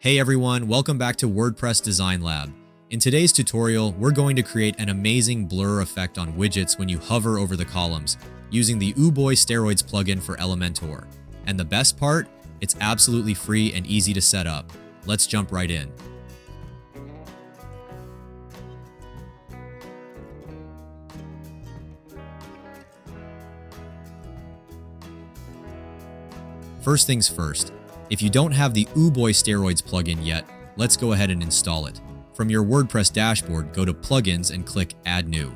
Hey everyone, welcome back to WordPress Design Lab. In today's tutorial, we're going to create an amazing blur effect on widgets when you hover over the columns using the Boy Steroids plugin for Elementor. And the best part, it's absolutely free and easy to set up. Let's jump right in. First things first, if you don't have the Boy Steroids plugin yet, let's go ahead and install it. From your WordPress dashboard, go to Plugins and click Add New.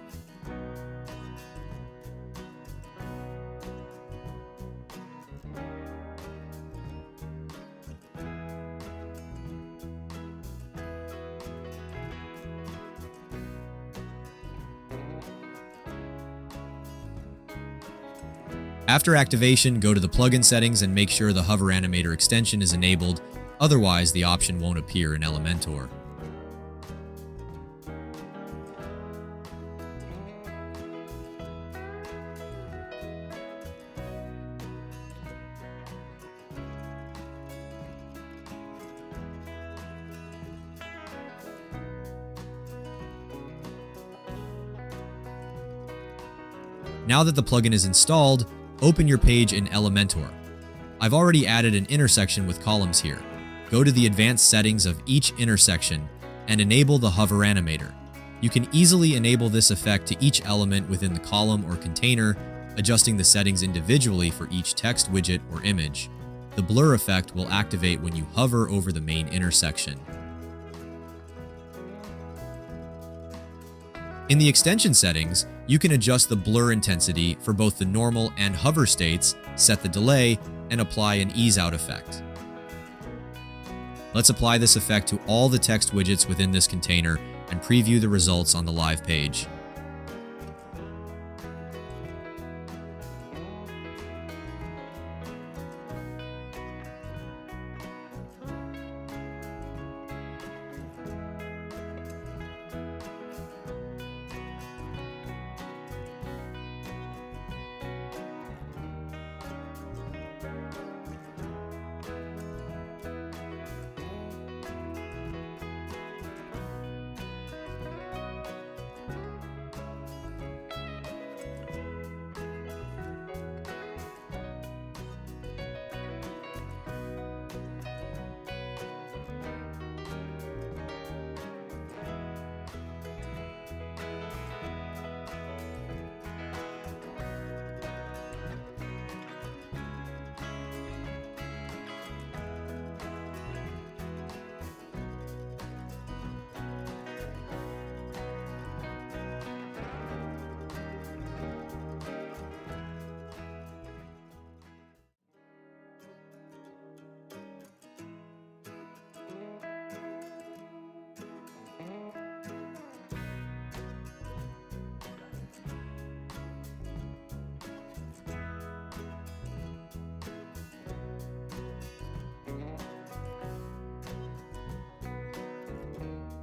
After activation, go to the plugin settings and make sure the HOVERANIMATOR extension is enabled, otherwise the option won't appear in Elementor. Now that the plugin is installed, open your page in Elementor. I've already added an intersection with columns here. Go to the advanced settings of each intersection and enable the HOVERANIMATOR. You can easily enable this effect to each element within the column or container, adjusting the settings individually for each text widget or image. The blur effect will activate when you hover over the main intersection. In the extension settings, you can adjust the blur intensity for both the normal and hover states, set the delay, and apply an ease out effect. Let's apply this effect to all the text widgets within this container and preview the results on the live page.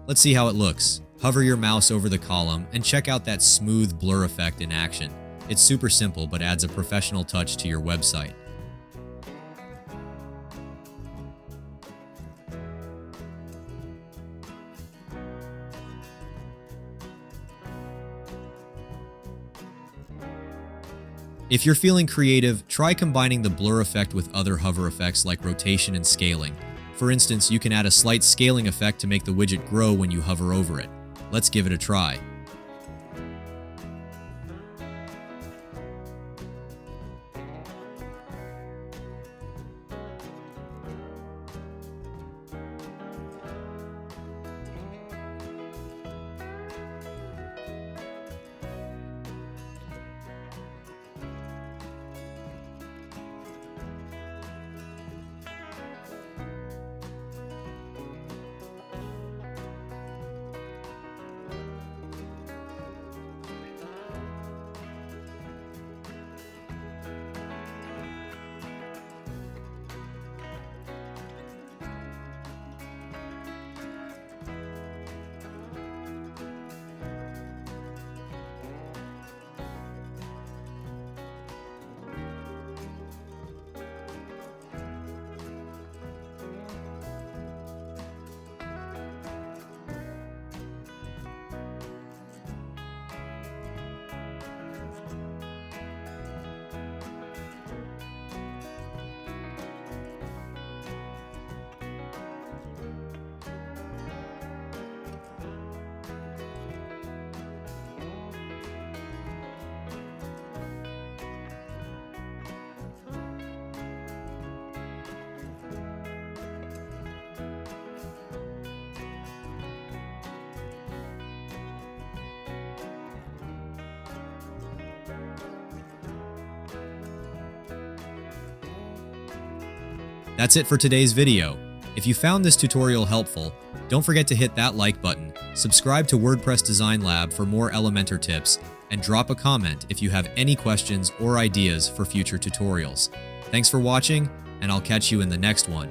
Let's see how it looks. Hover your mouse over the column and check out that smooth blur effect in action. It's super simple but adds a professional touch to your website. If you're feeling creative, try combining the blur effect with other hover effects like rotation and scaling. For instance, you can add a slight scaling effect to make the widget grow when you hover over it. Let's give it a try. That's it for today's video. If you found this tutorial helpful, don't forget to hit that like button, subscribe to WordPress Design Lab for more Elementor tips, and drop a comment if you have any questions or ideas for future tutorials. Thanks for watching, and I'll catch you in the next one.